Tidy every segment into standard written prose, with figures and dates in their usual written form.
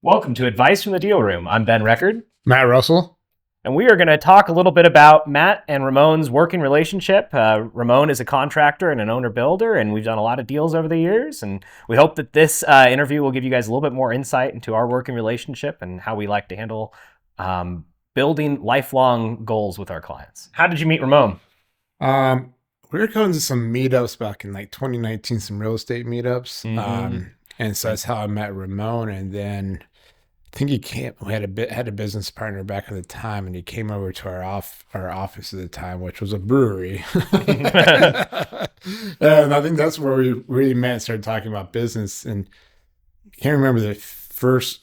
Welcome to Advice from the Deal Room. I'm Ben Record, Matt Russell. and we are going to talk a little bit about Matt and Ramon's working relationship. Ramon is a contractor and an owner-builder, and we've done a lot of deals over the years, and we hope that this interview will give you guys a little bit more insight into our working relationship and how we like to handle building lifelong goals with our clients. How did you meet Ramon? We were going to some meetups back in like 2019, some real estate meetups. And so that's how I met Ramon. And then I think we had a business partner back at the time, and he came over to our office at the time, which was a brewery. And I think that's where we really met and started talking about business. And I can't remember the first,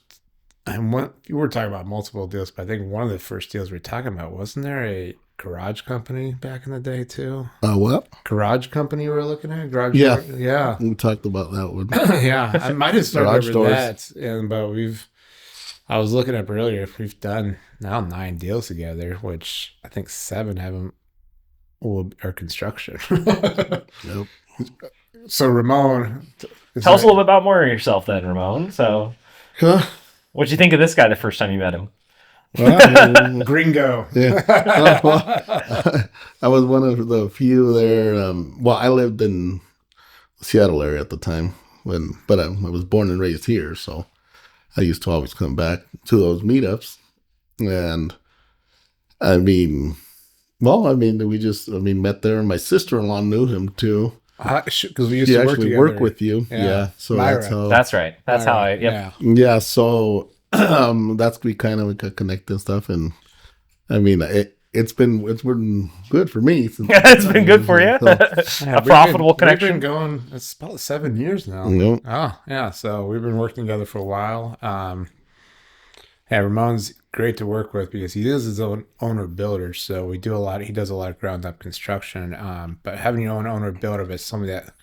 and we were talking about multiple deals, but I think one of the first deals we were talking about, wasn't there a garage company back in the day too? What? Garage company we were looking at? Yeah. Yeah. We talked about that one. Yeah. I might have started Garage over doors. that. But I was looking up earlier, we've done now 9 deals together, which I think 7 of them are construction. Yep. So Ramon. Tell us a little bit about more of yourself then, Ramon. So, what'd you think of this guy the first time you met him? Well, Gringo. yeah. I was one of the few there. I lived in the Seattle area at the time, but I was born and raised here, so I used to always come back to those meetups. And we met there, and my sister-in-law knew him too. Because we used She to actually worked with you. Yeah. So Myra. that's how. That's right. That's how I. Yep. Yeah. Yeah. So we got connected and stuff, and I mean it's been good for me. Since, It's been good for you. A profitable connection. We've been going. It's about 7 years now. Yep. Oh yeah. So we've been working together for a while. Yeah, Ramon's great to work with because he is his own owner builder. So he does a lot of ground up construction. But having your own owner builder is something that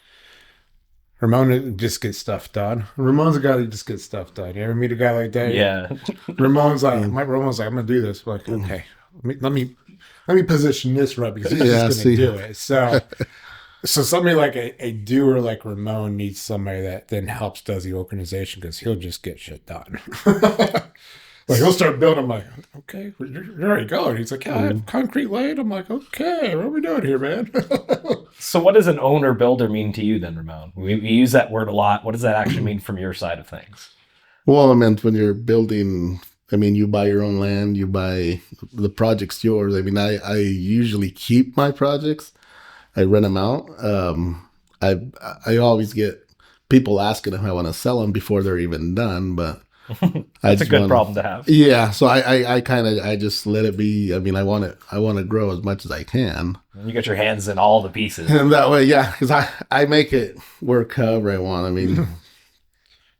Ramon just gets stuff done. Ramon's a guy that just gets stuff done. You ever meet a guy like that? Yeah. Ramon's like, I'm gonna do this. Like, okay, let me position this right because he's just gonna do it. So somebody like a doer like Ramon needs somebody that then does the organization because he'll just get shit done. Like he'll start building. I'm like, okay, you're already going. He's like, yeah, I have concrete laid. I'm like, okay, what are we doing here, man? So what does an owner builder mean to you then, Ramon? We use that word a lot. What does that actually mean from your side of things? Well, I meant when you're building, you buy your own land, you buy the project's yours. I usually keep my projects. I rent them out. I always get people asking if I want to sell them before they're even done, but That's a good problem to have. Yeah, so I just let it be. I want to grow as much as I can. You get your hands in all the pieces. And that way, yeah, because I make it work however I want.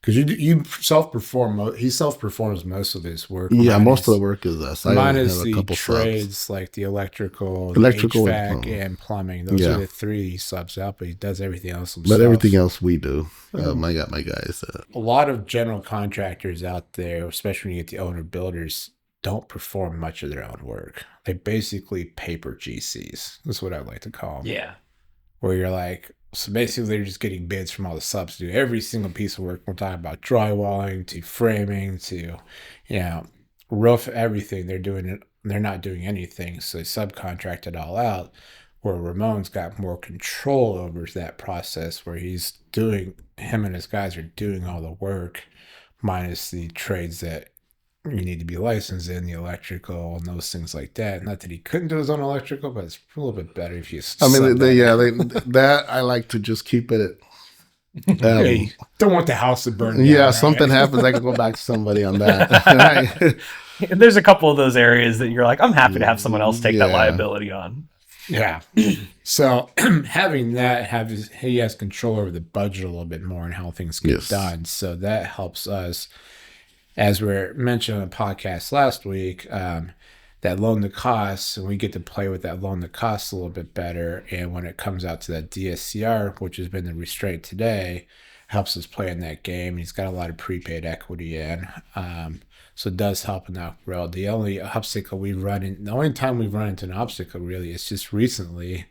Because you self-perform. He self-performs most of his work. Yeah, most of the work is us. Mine is the trades, like the electrical, HVAC, and plumbing. Those are the 3 he subs out, but he does everything else himself. But everything else we do. I got my guys. A lot of general contractors out there, especially when you get the owner builders, don't perform much of their own work. They basically paper GCs. That's what I like to call them. Yeah. Where you're like, so basically they're just getting bids from all the subs to do every single piece of work. We're talking about drywalling to framing to, roof, everything. They're doing it. They're not doing anything. So they subcontract it all out, where Ramon's got more control over that process, where him and his guys are doing all the work minus the trades that you need to be licensed in, the electrical and those things like that. Not that he couldn't do his own electrical, but it's a little bit better if you. That I like to just keep it. Don't want the house to burn down. Yeah, something happens, I can go back to somebody on that. There's a couple of those areas that you're like, I'm happy to have someone else take that liability on. Yeah. So having that, he has control over the budget a little bit more and how things get done. So that helps us. As we mentioned on the podcast last week, that loan to cost, and we get to play with that loan to cost a little bit better. And when it comes out to that DSCR, which has been the restraint today, helps us play in that game. He's got a lot of prepaid equity in. So it does help in that world. The only time we've run into an obstacle really is just recently.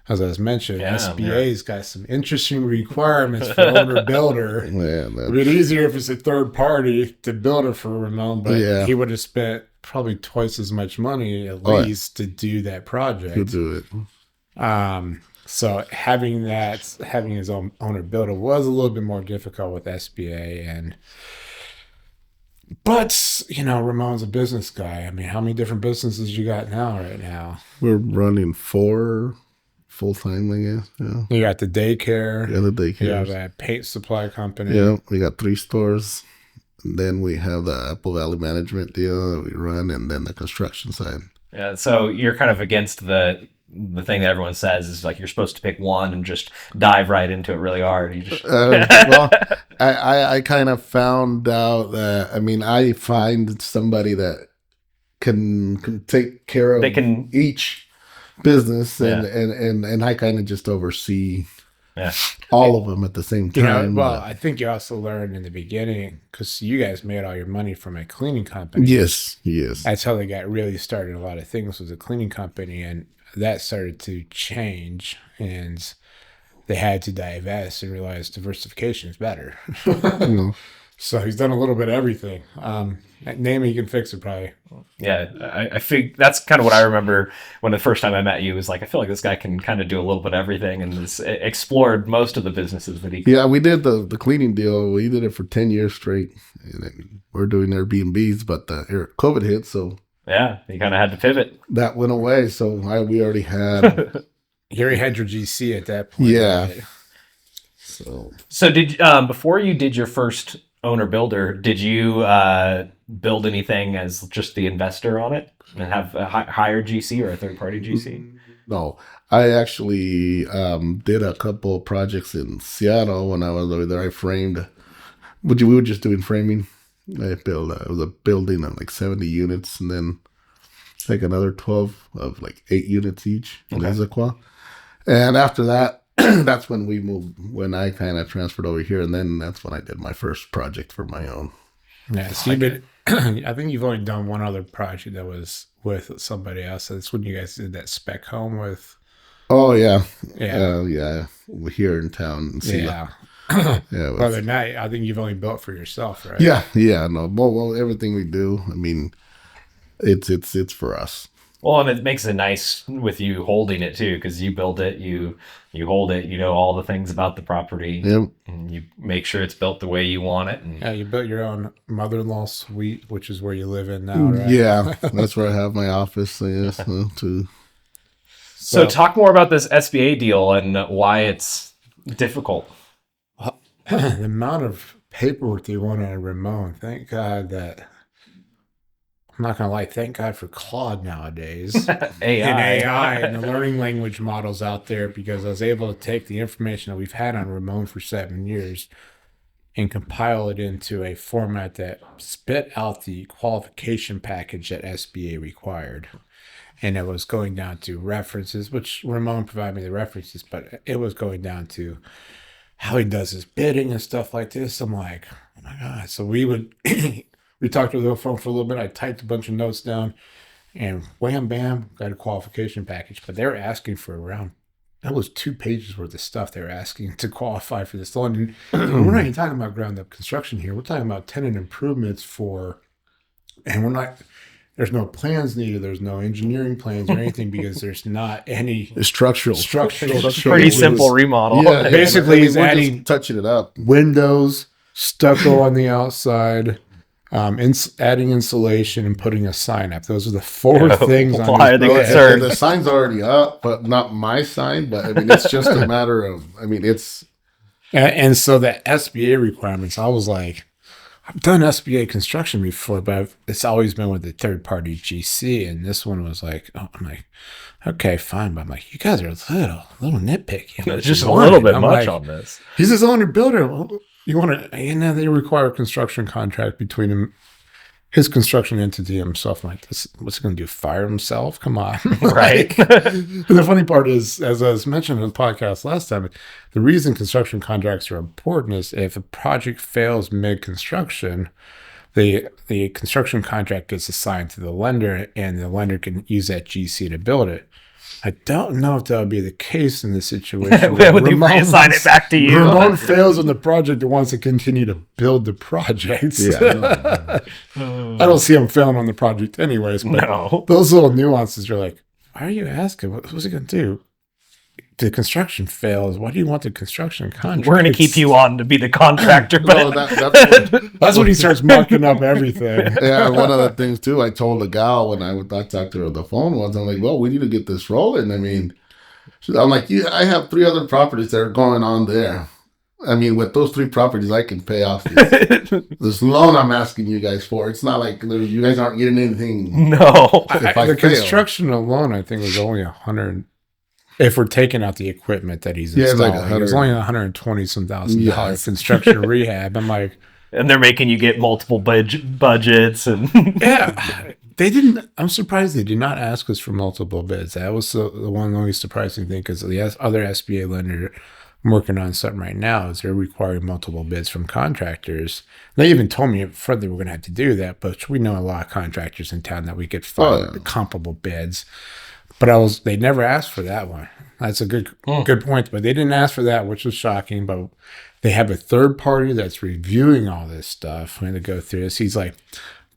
as I was mentioning, Yeah, SBA's got some interesting requirements for owner builder. Yeah, It'd be easier if it's a third party to build it for Ramon, but Yeah. he would have spent probably twice as much money at Oh, yeah. least to do that project. to do it. So having his own owner builder was a little bit more difficult with SBA, but Ramon's a business guy. I mean, how many different businesses you got right now? We're running 4 full time, I guess. Yeah. You got the daycare. Yeah, the daycare. You have that paint supply company. Yeah, we got 3 stores. And then we have the Apple Valley management deal that we run, and then the construction side. Yeah, so you're kind of against the thing that everyone says is like you're supposed to pick one and just dive right into it really hard. You just Well, I kind of found out that, I mean, I find somebody that can take care of each business, and I kind of just oversee all of them at the same time. I think you also learned in the beginning, because you guys made all your money from a cleaning company. Yes. That's how they got really started. A lot of things was a cleaning company, and that started to change, and they had to divest and realize diversification is better. So he's done a little bit of everything. Name it, he can fix it probably. Yeah, I think that's kind of what I remember when the first time I met you was like, I feel like this guy can kind of do a little bit of everything, and has explored most of the businesses that he can. Yeah, we did the cleaning deal. We did it for 10 years straight. And then we're doing Airbnbs, but COVID hit, so yeah, you kind of had to pivot. that went away. So we already had. You already had your GC at that point. Yeah. Right? So did before you did your first owner builder, did you build anything as just the investor on it and have a higher GC or a third party GC? No, I actually did a couple of projects in Seattle when I was over there. I framed. We were just doing framing. I built it was a building of like 70 units, and then like another 12 of like 8 units each in Issaquah. And after that, that's when we moved. When I kind of transferred over here, and then that's when I did my first project for my own. Yeah, so I think you've only done one other project that was with somebody else. That's when you guys did that spec home with. Oh yeah, yeah, here in town. Yeah. Yeah. Other than that, I think you've only built for yourself, right? Yeah. No. Well, everything we do, I mean, it's for us. Well, and it makes it nice with you holding it too, because you build it, you hold it, you know all the things about the property, and you make sure it's built the way you want it. And yeah, you built your own mother-in-law suite, which is where you live in now, right? Yeah, that's where I have my office. Yes, too. So talk more about this SBA deal and why it's difficult. The amount of paperwork they want out of Ramon. Thank God that. I'm not going to lie, thank God for Claude nowadays. AI and the learning language models out there, because I was able to take the information that we've had on Ramon for 7 years and compile it into a format that spit out the qualification package that SBA required. And it was going down to references, which Ramon provided me the references, but it was going down to how he does his bidding and stuff like this. I'm like, oh my God. So we talked over the phone for a little bit. I typed a bunch of notes down, and wham, bam, got a qualification package. But they were asking for that was 2 pages worth of stuff they were asking to qualify for this loan. And we're not even talking about ground up construction here. We're talking about tenant improvements and there's no plans needed. There's no engineering plans or anything, because there's not any structural. Pretty simple remodel. Yeah, basically he's adding, touching it up. Windows, stucco on the outside, adding insulation, and putting a sign up. Those are the 4 things. Why are they concerned? The sign's already up, but not my sign. But I mean, it's just a matter of. I mean, it's. And so the SBA requirements, I was like, I've done SBA construction before, but it's always been with the third party GC. And this one was like, I'm like, okay, fine. But I'm like, you guys are a little nitpicky. It's just a little bit much on this. He's his owner builder. You want to, and then they require a construction contract between him, his construction entity, himself. I'm like, what's he going to do? Fire himself? Come on. Right. And the funny part is, as I was mentioning in the podcast last time, the reason construction contracts are important is if a project fails mid-construction, the construction contract gets assigned to the lender, and the lender can use that GC to build it. I don't know if that would be the case in this situation. Would they reassign it back to you? Ramon fails on the project and wants to continue to build the projects. Yeah, I don't see him failing on the project anyways. But No. those little nuances are like, why are you asking? What's he going to do? The construction fails. Why do you want the construction contract? We're going to keep you on to be the contractor, but no, That's when he starts marking up everything. yeah. One of the things too, I told the gal when I talked to her on the phone was, I'm like, well, we need to get this rolling. I mean, I'm like, yeah, I have 3 other properties that are going on there. I mean, with those 3 properties, I can pay off this loan I'm asking you guys for. It's not like you guys aren't getting anything. no. The construction alone, I think, was only 100. If we're taking out the equipment that he's installing, like it was only $120 some thousand dollars construction rehab. I'm like, And they're making you get multiple budgets and yeah, they didn't. I'm surprised they did not ask us for multiple bids. That was the one only surprising thing, because the other SBA lender I'm working on something right now is they're requiring multiple bids from contractors. They even told me up front they were going to have to do that, but we know a lot of contractors in town that we could find comparable bids. But they never asked for that one. That's a good point. But they didn't ask for that, which was shocking. But they have a third party that's reviewing all this stuff when they go through this. He's like,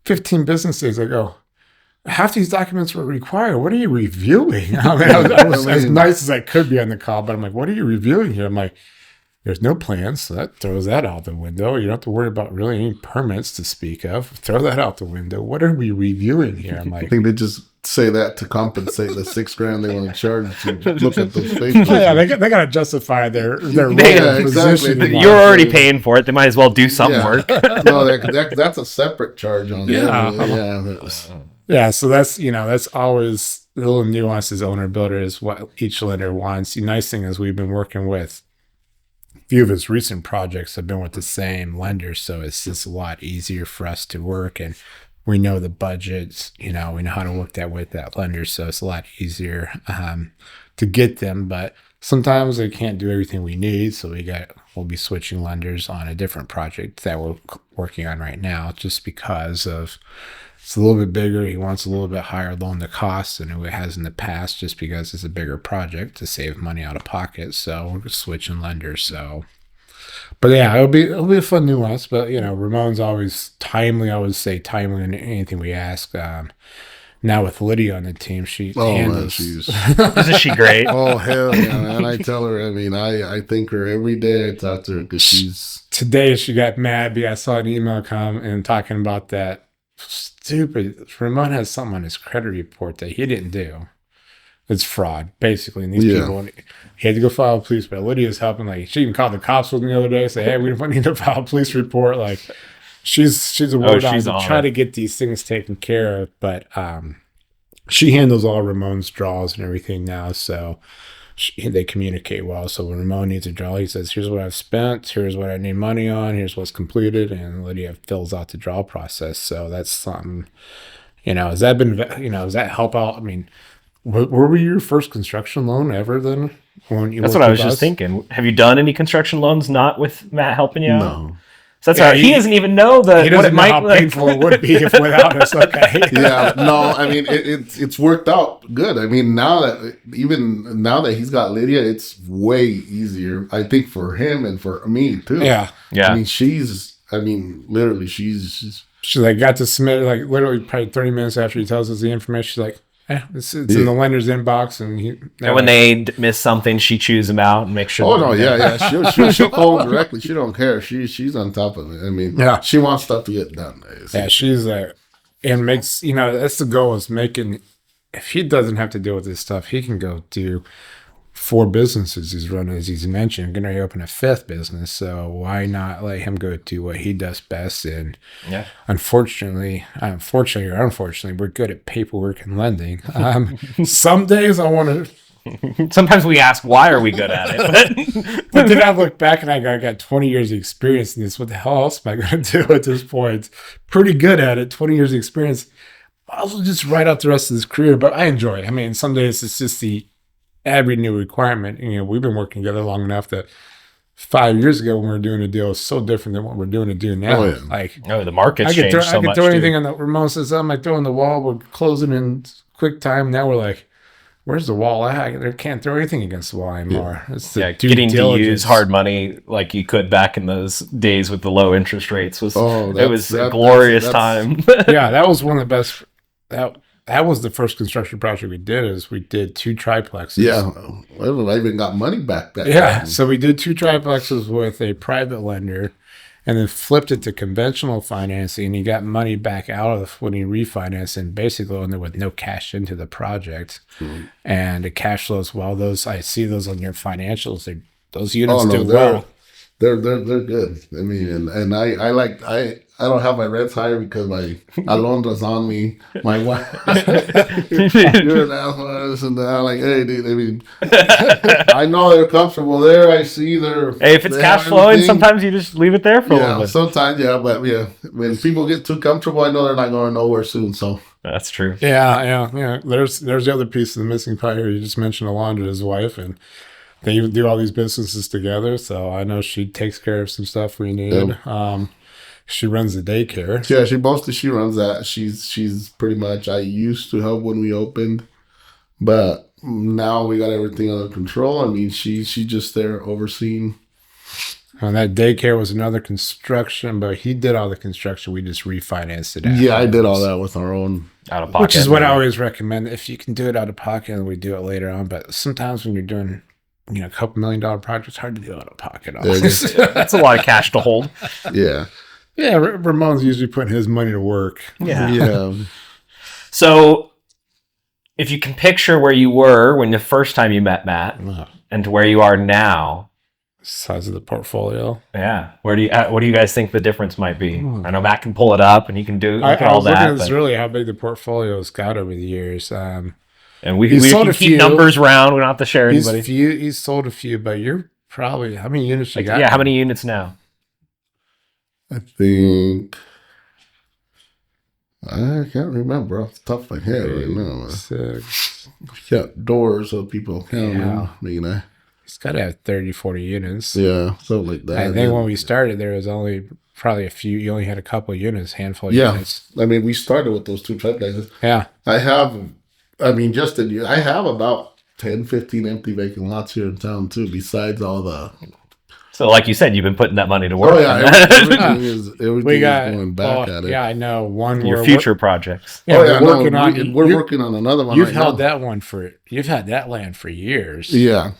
15 business days. I go, half these documents were required. What are you reviewing? I mean, I was as nice as I could be on the call, but I'm like, what are you reviewing here? I'm like, there's no plans, so that throws that out the window. You don't have to worry about really any permits to speak of. Throw that out the window. What are we reviewing here? I'm I like, think they just say that to compensate the $6,000 they want to charge to look at those papers. yeah, they got to justify their role Yeah, position. exactly. you're already paying for it. They might as well do some work. No, that's a separate charge on that. Yeah, so that's always the little nuances. Owner builder is what each lender wants. The nice thing is we've been working with a few of his recent projects have been with the same lender, so it's just a lot easier for us to work, and we know the budgets. We know how to work that with that lender, so it's a lot easier to get them. But sometimes they can't do everything we need, so we'll be switching lenders on a different project that we're working on right now, just because of. It's a little bit bigger. He wants a little bit higher loan to cost than it has in the past, just because it's a bigger project to save money out of pocket. So we're switching lenders. So, but yeah, it'll be a fun nuance. But Ramon's always timely. I always say timely in anything we ask. Now with Lydia on the team, she handles. Isn't she great? Oh hell yeah, man! I tell her. I mean, I thank her every day. I talk to her because she's. Today she got mad because I saw an email come and talking about that. Stupid. Ramon has something on his credit report that he didn't do. It's fraud, basically. And these people, he had to go file a police, but Lydia's helping. Like, she even called the cops with me the other day, say, "Hey, we need to file a police report." Like, she's a word on to try to get these things taken care of. But she handles all Ramon's draws and everything now, so they communicate well. So when Ramon needs a draw, he says, "Here's what I've spent. Here's what I need money on. Here's what's completed," and Lydia fills out the draw process. So that's something. Has that help out? I mean, were we your first construction loan ever? Then that's what I was just thinking. Have you done any construction loans not with Matt helping you out? No. So that's he doesn't even know what it might how painful it would be if without us. Okay. Yeah, no, I mean it's worked out good. I mean now that he's got Lydia, it's way easier. I think for him and for me too. Yeah. I mean, literally, she's like got to submit like literally probably 30 minutes after he tells us the information. She's like, it's in the lender's inbox, and when they miss something, she chews them out and makes sure. Oh no, yeah, she'll call him directly. She don't care. She's on top of it. I mean, she wants stuff to get done. Yeah, she's like, and makes that's the goal is making. If he doesn't have to deal with this stuff, he can go do 4 businesses he's running, as he's mentioned. Going to open a 5th business, so why not let him go do what he does best? And unfortunately, we're good at paperwork and lending. Some days I want to. Sometimes we ask, why are we good at it? But then I look back and I got 20 years of experience in this. What the hell else am I going to do at this point? Pretty good at it. 20 years of experience. I'll just write out the rest of this career, but I enjoy it. I mean, some days it's just every new requirement. We've been working together long enough that 5 years ago when we were doing a deal is so different than what we're doing to do now. The market's changed so much. I could throw anything on the Ramon says, I throw on the wall. We're closing in quick time. Now we're like, where's the wall at? They can't throw anything against the wall anymore. It's the due getting diligence. to use hard money like you could back in those days with the low interest rates was a glorious time. Yeah, that was one of the best. That was the first construction project we did. Is we did 2 triplexes. Yeah, I even got money back then. Yeah, so we did 2 triplexes with a private lender, and then flipped it to conventional financing. He got money back out of when he refinanced, and basically ended with no cash into the project. Mm-hmm. And the cash flows well. Those I see those on your financials. Those units do well. They're good. I mean, and I don't have my rents higher because my Alondra's on me. My wife, you're an asshole, and I'm like, hey, dude. I mean, I know they're comfortable there. I see they're. Hey, if it's cash flowing, sometimes you just leave it there for a little bit. Sometimes, but when people get too comfortable, I know they're not going nowhere soon. So that's true. Yeah. There's the other piece of the missing pie here. You just mentioned Alondra, his wife, and they do all these businesses together. So I know she takes care of some stuff we need. Yep. She runs the daycare. Yeah, she runs that. She's pretty much. I used to help when we opened, but now we got everything under control. I mean, she's just there overseeing. And that daycare was another construction, but he did all the construction. We just refinanced it. Yeah, I did all that with our own out of pocket, which is what I always recommend. If you can do it out of pocket, and we do it later on. But sometimes when you're doing a couple $1 million project, it's hard to do out of pocket. That's a lot of cash to hold. Yeah. Yeah, Ramon's usually putting his money to work. Yeah. So, if you can picture where you were when the first time you met Matt, and to where you are now, size of the portfolio. Yeah. What do you guys think the difference might be? I know Matt can pull it up, and he can do all that. It's really how big the portfolio's got over the years. And we can keep numbers around. We don't have to share anybody. He's sold a few, but you're probably how many units you got? Yeah, how many units now? I think I can't remember off the top of my head right now. 6. Yeah, doors so people count them. He's got to have 30, 40 units. Yeah, something like that. I think when we started, there was only probably a few. You only had a couple of units, handful of units. I mean, we started with those 2 triplexes. Yeah. I have about 10, 15 empty vacant lots here in town too, besides all the... So, like you said, you've been putting that money to work. Oh, yeah. Everything is going back at it. Yeah, I know. Your future projects. Yeah, we're working on another one. You've held that one you've had that land for years. Yeah.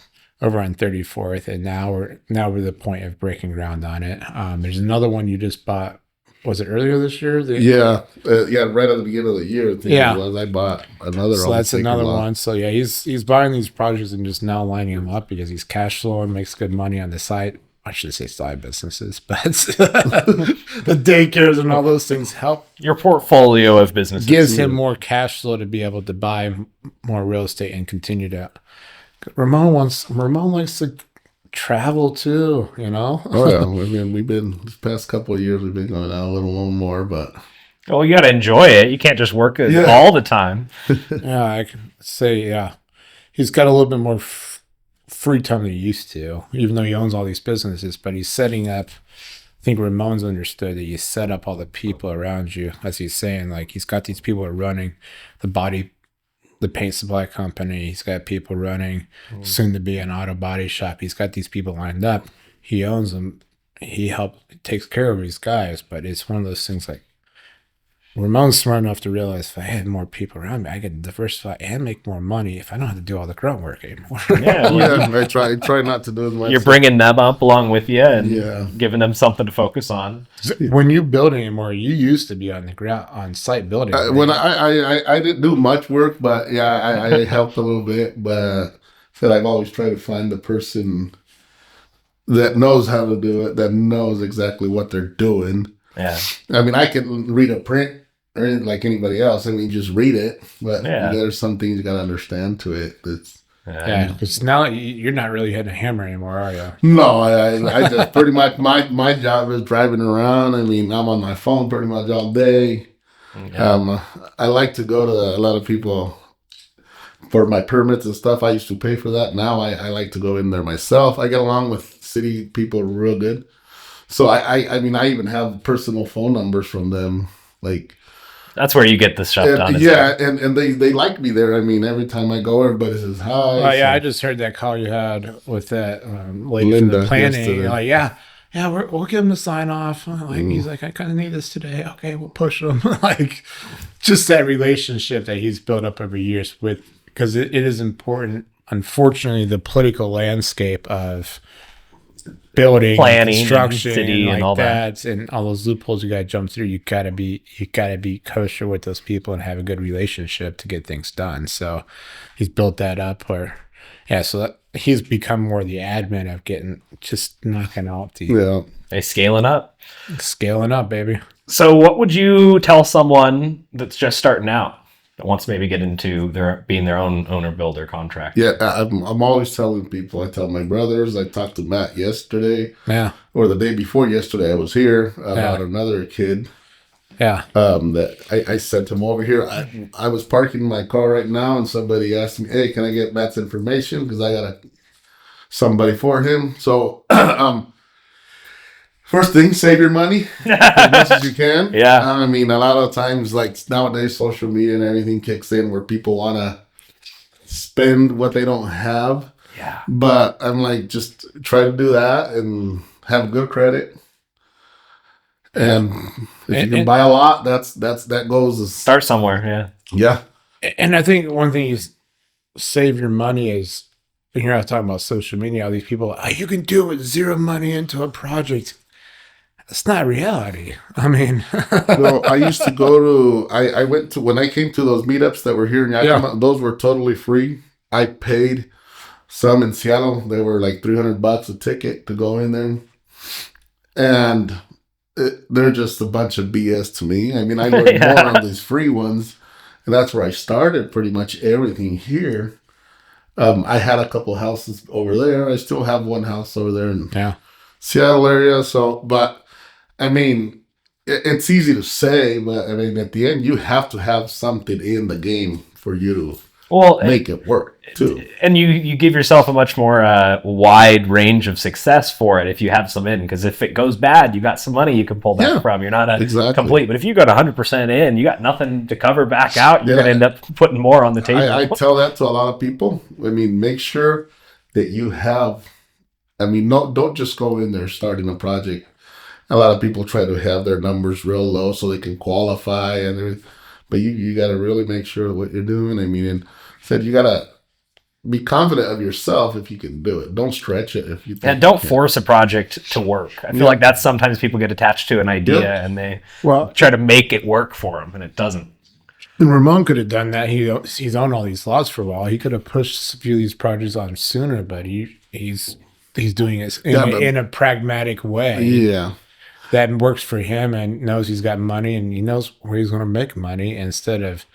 Over on 34th, and now we're the point of breaking ground on it. There's another one you just bought. Was it earlier this year? Right at the beginning of the year. I think it was. I bought another. So that's another one. So yeah, he's buying these projects and just now lining them up because he's cash flowing, makes good money on the side. I should say side businesses, but the daycares and all those things help. Your portfolio of businesses gives him more cash flow to be able to buy more real estate and continue to. Ramon likes to travel too, Oh yeah, I mean we've been this past couple of years we've been going out a little more, but you got to enjoy it. You can't just work it all the time. Yeah, I can say he's got a little bit more free time than he used to, even though he owns all these businesses. But he's setting up. I think Ramon's understood that you set up all the people around you, as he's saying. Like he's got these people running the paint supply company. He's got people running soon to be an auto body shop. He's got these people lined up. He owns them. He takes care of these guys. But it's one of those things like Ramon's smart enough to realize if I had more people around me, I could diversify and make more money if I don't have to do all the grunt work anymore. I try not to do as much. You're bringing them up along with you and giving them something to focus on. When you build anymore, you used to be on the ground, on site building. When I didn't do much work, but I helped a little bit. But I've always tried to find the person that knows how to do it, that knows exactly what they're doing. Yeah. I mean, I can read a print or like anybody else. I mean, just read it, but there's some things you got to understand to it. Because now you're not really hitting a hammer anymore, are you? No, I just pretty much my job is driving around. I mean, I'm on my phone pretty much all day. Yeah. I like to go to a lot of people for my permits and stuff. I used to pay for that. Now I like to go in there myself. I get along with city people real good. So I mean, I even have personal phone numbers from them. Like, That's where you get the stuff done. And they like me there. I mean, every time I go, everybody says hi. Oh yeah, I just heard that call you had with that lady from Linda the planning. yesterday. Like, yeah, we'll give him the sign off. Like, he's like, I kind of need this today. Okay, we'll push him. Like, just that relationship that he's built up over years with, because it is important. Unfortunately, the political landscape of building, Planning, construction, city, and and like all that. and all those loopholes you got to jump through. You gotta be kosher with those people and have a good relationship to get things done. So he's built that up, so he's become more the admin of just knocking out They scaling up. scaling up, baby. So what would you tell someone that's just starting out that wants to maybe get into being their own owner, builder, contractor? Yeah, I'm always telling people. I tell my brothers. I talked to Matt yesterday, or the day before yesterday. I was here about another kid. That I sent him over here. I was parking my car right now, and somebody asked me, "Hey, can I get Matt's information? Because I got somebody for him." So, first thing, save your money as much as you can. Yeah. I mean, a lot of times, like nowadays, social media and everything kicks in where people want to spend what they don't have. Yeah. But I'm like, just try to do that and have good credit. And if you can buy a lot, that goes. Start somewhere. Yeah. And I think one thing is save your money is, and you're not talking about social media, all these people, you can do it with zero money into a project. It's not reality. I mean, No, I used to go to, I went to, when I came to those meetups that were here in Yakima, those were totally free. I paid some in Seattle. They were like $300 a ticket to go in there. And they're just a bunch of BS to me. I mean, I learned more on these free ones. And that's where I started pretty much everything here. I had a couple houses over there. I still have one house over there in Seattle area. So, but I mean, it's easy to say, but I mean, at the end, you have to have something in the game for you to make it work too. And you give yourself a much more wide range of success for it if you have some in, because if it goes bad, you got some money you can pull back from. You're not complete, but if you got 100% in, you got nothing to cover back out. You're gonna end up putting more on the table. I tell that to a lot of people. I mean, make sure that you have. I mean, don't just go in there starting a project. A lot of people try to have their numbers real low so they can qualify and everything. But you got to really make sure what you're doing. I mean, and said you got to be confident of yourself if you can do it. Don't stretch it if you think. And don't force a project to work. I feel like that's sometimes people get attached to an idea and they try to make it work for them, and it doesn't. And Ramon could have done that. He's owned all these lots for a while. He could have pushed a few of these projects on sooner, but he's doing it in a pragmatic way. Yeah. That works for him and knows he's got money and he knows where he's going to make money, instead of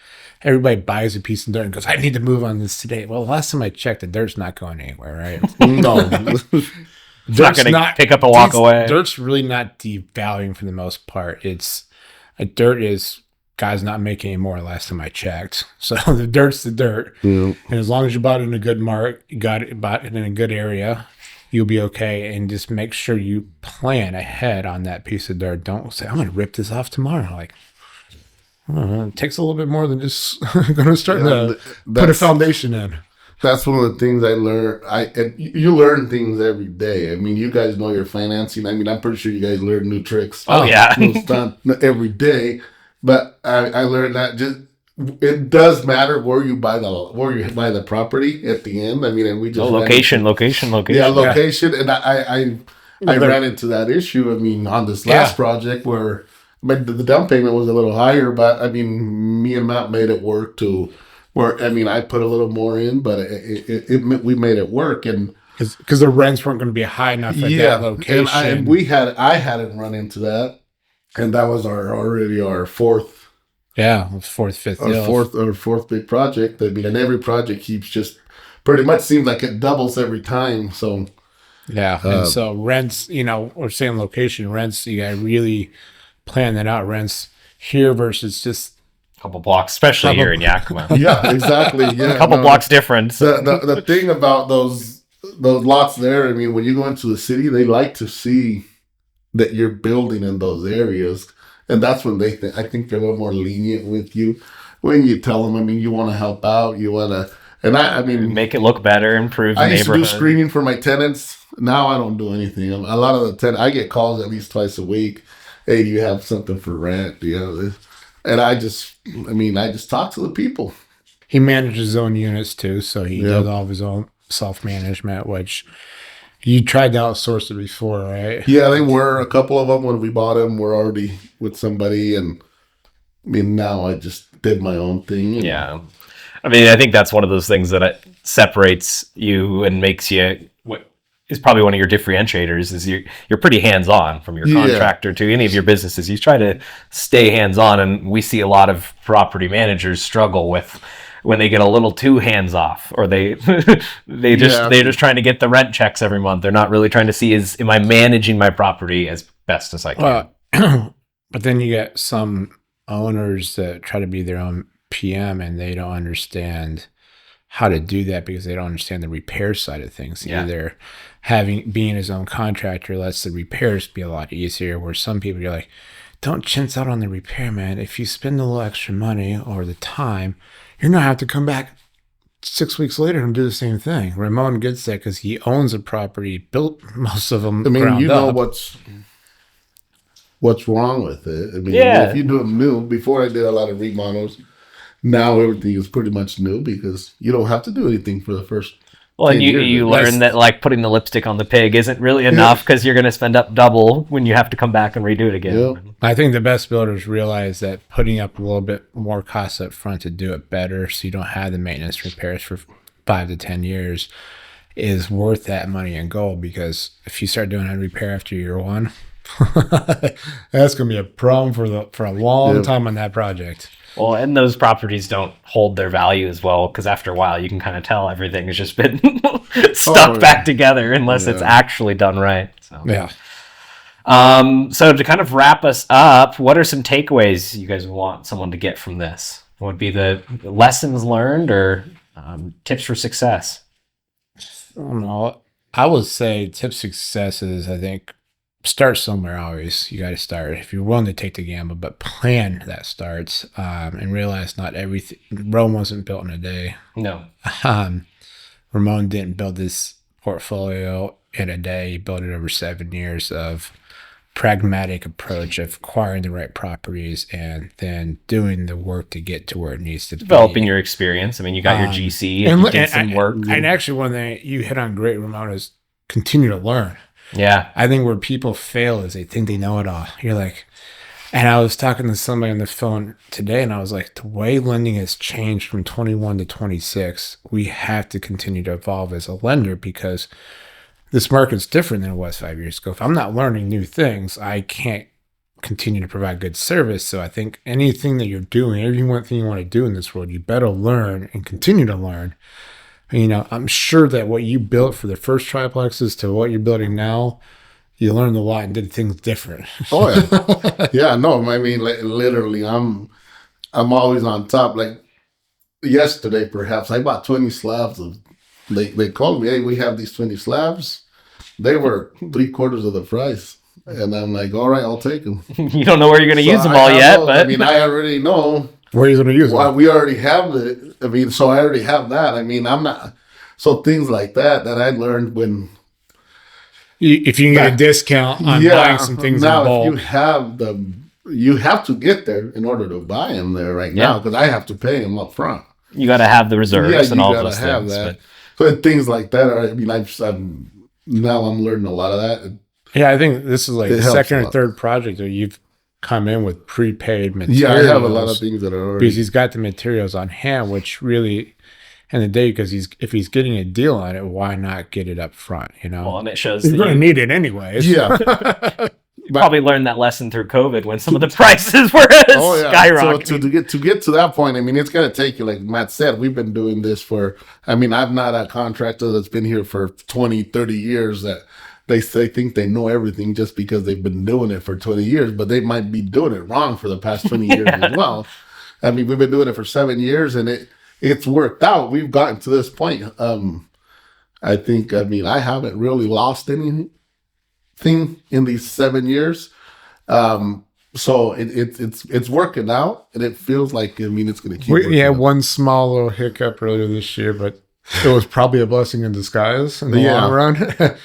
everybody buys a piece of dirt and goes, I need to move on this today. Well, last time I checked, the dirt's not going anywhere, right? No. Not going to pick up and walk away. Dirt's really not devaluing for the most part. Dirt is God's not making any more last time I checked. So the dirt's the dirt. Yeah. And as long as you bought it in a good bought it in a good area, you'll be okay. And just make sure you plan ahead on that piece of dirt. Don't say, I'm going to rip this off tomorrow. Like, I don't know, it takes a little bit more than just going to start to put a foundation in. That's one of the things I learned. And you learn things every day. I mean, you guys know your financing. I mean, I'm pretty sure you guys learn new tricks. Oh yeah, not every day. But I learned that it does matter where you buy the property at the end. I mean, and we just location. Yeah, location. And I ran into that issue. I mean, on this last project where the down payment was a little higher, but I mean, me and Matt made it work to where, I mean, I put a little more in, but we made it work. And because the rents weren't going to be high enough at that location. And I hadn't run into that. And that was already our fourth. Yeah, fifth big project. I mean, and every project keeps just pretty much seems like it doubles every time. So and so rents, we're saying location rents. You got to really plan that out. Rents here versus just a couple blocks, especially here in Yakima. Yeah, exactly. Yeah, a couple blocks difference. The thing about those lots there, I mean, when you go into the city, they like to see that you're building in those areas. And that's when I think they're a little more lenient with you when you tell them, I mean, you want to help out, you want to, and I mean, make it look better, improve the I used to do neighborhood. screening for my tenants. Now I don't do anything. A lot of the tenants, I get calls at least twice a week. Hey, do you have something for rent? Do you have this? And I just talk to the people. He manages his own units too, so he Yep. does all of his own self-management, which you tried to outsource it before, right? Yeah, they were a couple of them when we bought them were already with somebody, and I mean now I just did my own thing. Yeah. I mean, I think that's one of those things that separates you and makes you what is probably one of your differentiators is you're pretty hands-on from your contractor to any of your businesses. You try to stay hands-on, and we see a lot of property managers struggle with when they get a little too hands-off, or they're just trying to get the rent checks every month. They're not really trying to see am I managing my property as best as I can. But then you get some owners that try to be their own PM, and they don't understand how to do that because they don't understand the repair side of things. Yeah. Either being his own contractor lets the repairs be a lot easier, where some people are like, don't chintz out on the repair, man. If you spend a little extra money or the time, you're not have to come back 6 weeks later and do the same thing. Ramon gets that because he owns a property, built most of them. I mean, you know up. what's wrong with it. I mean, if you do them new, before I did a lot of remodels, now everything is pretty much new because you don't have to do anything for the first. Well, and you learn that like putting the lipstick on the pig isn't really enough because you're going to spend up double when you have to come back and redo it again. Yeah. I think the best builders realize that putting up a little bit more cost up front to do it better, so you don't have the maintenance repairs for 5 to 10 years, is worth that money in gold. Because if you start doing a repair after year one, that's going to be a problem for a long time on that project. Well, and those properties don't hold their value as well because after a while you can kind of tell everything has just been stuck back together unless it's actually done right. So. Yeah. So to kind of wrap us up, what are some takeaways you guys want someone to get from this? What would be the lessons learned or tips for success? I don't know. I would say tips for success is, I think, start somewhere always. You got to start. If you're willing to take the gamble, but plan that starts and realize not everything. Rome wasn't built in a day. No. Ramon didn't build this portfolio in a day. He built it over 7 years of pragmatic approach of acquiring the right properties and then doing the work to get to where it needs to be. Developing your experience. I mean, you got your GC and you did some work. And actually, one thing you hit on great, Ramon, is continue to learn. Yeah. I think where people fail is they think they know it all. You're like, and I was talking to somebody on the phone today, and I was like, the way lending has changed from 21 to 26, we have to continue to evolve as a lender because this market's different than it was 5 years ago. If I'm not learning new things, I can't continue to provide good service. So I think anything that you're doing, every one thing you want to do in this world, you better learn and continue to learn. You know, I'm sure that what you built for the first triplexes to what you're building now, you learned a lot and did things different. Oh yeah, yeah. No, I mean, literally, I'm always on top. Like yesterday, perhaps I bought 20 slabs of. They called me, hey, we have these 20 slabs. They were 3/4 of the price, and I'm like, all right, I'll take them. You don't know where you're going to use them all yet, but I mean, I already know. Where are you going to use Well, it? we already have it. I mean, so I already have that. I mean, I'm not. So things like that I learned when. If you can get a discount on buying some things now, in bulk. you have to get there in order to buy them there right now because I have to pay them up front. you got to have the reserves and all those have things. that. So things like that are. I mean, I'm learning a lot of that. Yeah, I think this is like It the helps a second or lot. third project where you've come in with prepaid materials. Yeah, I have a lot of things that are already. because he's got the materials on hand, which really, in the day, because if he's getting a deal on it, why not get it up front? You know, Well, and it shows he's that going to you need it anyways. Yeah. probably learned that lesson through COVID when some of the prices were skyrocketing. So to get to that point, I mean, it's gonna take you, like Matt said, we've been doing this for. I mean, I'm not a contractor that's been here for 20, 30 years that. They think they know everything just because they've been doing it for 20 years, but they might be doing it wrong for the past 20 years as well. I mean, we've been doing it for 7 years and it's worked out. We've gotten to this point. I think, I mean, I haven't really lost anything in these 7 years. So it's working out, and it feels like, I mean, it's going to keep. We had out. one small little hiccup earlier this year, but it was probably a blessing in disguise in the Yeah. long run.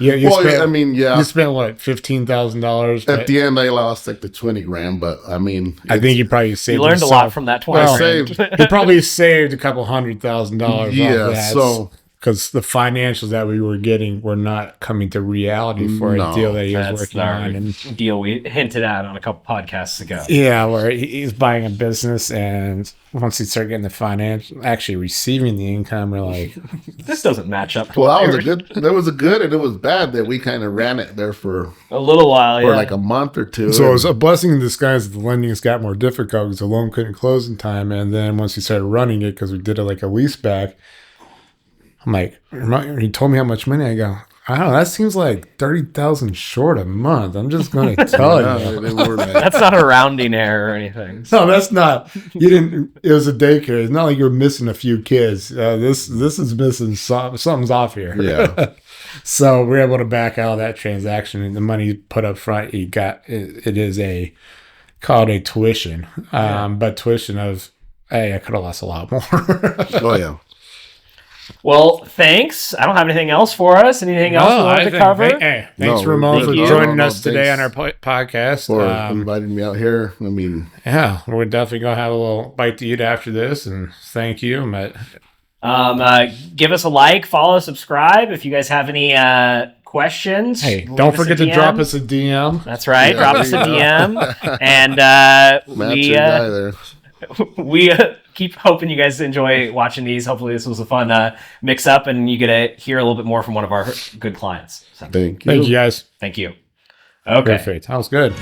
You Well, spent, I mean, yeah. you spent what, $15,000? At the end, I lost like the 20 grand, but I mean, I think you probably saved. You learned a lot from that 20 Well, grand. You probably saved a couple $100,000. Yeah, off that. so because the financials that we were getting were not coming to reality for a No, deal that he was That's working our on. And deal we hinted at on a couple podcasts ago. yeah, where he's buying a business, and once he started getting the financial, actually receiving the income, we're like, This doesn't match up to well, what that they was were- a good. There was a good, and it was bad that we kind of ran it there for a little while, yeah. like a month or two. so it was a blessing in disguise that the lendings got more difficult because the loan couldn't close in time. And then once he started running it, because we did it like a lease back, I'm like, he told me how much money. I go, I don't know, that seems like 30,000 short a month. I'm just going to tell you. they were like, That's not a rounding error or anything. No, that's not. You didn't. It was a daycare. It's not like you're missing a few kids. This is missing. Something's off here. yeah. So we're able to back out of that transaction, and the money you put up front, you got. It is a called a tuition, but tuition of, hey, I could have lost a lot more. Oh yeah. Well, thanks. I don't have anything else for us. Anything else we wanted to cover? Hey, thanks, No, Ramon, thank for you. joining No, us today on our thanks podcast. For inviting me out here. I mean, Yeah, we're definitely gonna have a little bite to eat after this, and thank you, Matt. Give us a like, follow, subscribe. If you guys have any questions, Hey, leave don't us a forget to DM. drop us a DM. That's right. Yeah, Drop there us a you go. DM. And Matt's your guy there. we keep hoping you guys enjoy watching these. Hopefully this was a fun mix up and you get to hear a little bit more from one of our good clients. So, Thank you. Thank you, guys. thank you. Okay. Perfect. That was good.